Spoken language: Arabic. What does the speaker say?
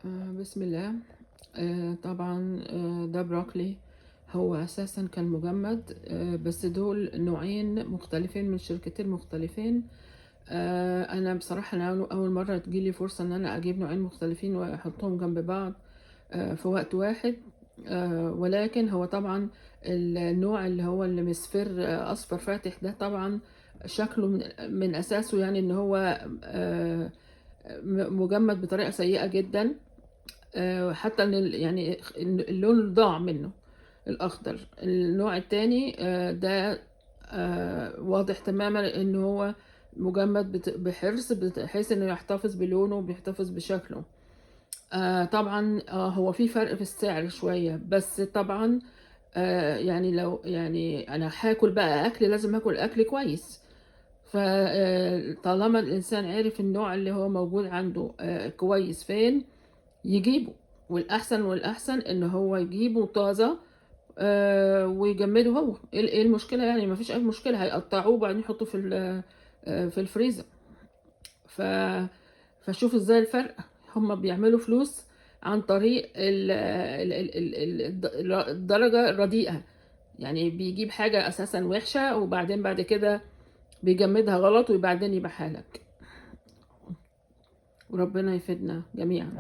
بسم الله. طبعا ده بروكلي. هو أساسا كان مجمد، بس دول نوعين مختلفين من شركتين مختلفين. أنا بصراحة أنا أول مرة تجيلي فرصة إن أنا أجيب نوعين مختلفين وأحطهم جنب بعض في وقت واحد. ولكن هو طبعا النوع اللي هو اللي مصفر أصفر فاتح ده طبعا شكله من أساسه، يعني إن هو مجمد بطريقة سيئة جدا. حتى ان يعني اللون ضاع منه الاخضر. النوع التاني ده واضح تماما ان هو مجمد بحرص بحيث انه يحتفظ بلونه وبيحتفظ بشكله. طبعا هو في فرق في السعر شوية، بس طبعا يعني لو يعني انا هاكل بقى اكل لازم اكل اكل كويس. فطالما الانسان عرف النوع اللي هو موجود عنده كويس فين يجيبه. والأحسن والأحسن إن هو يجيبه طازة ويجمده هو. إيه المشكلة؟ يعني مفيش أي مشكلة، هيقطعوه وبعدين يحطوه في الفريزر. ف فشوف ازاي الفرق. هما بيعملوا فلوس عن طريق الدرجة الرديئة. يعني بيجيب حاجة أساسا وحشة وبعدين بعد كده بيجمدها غلط وبعدين يبيعها لك. وربنا يفيدنا جميعا.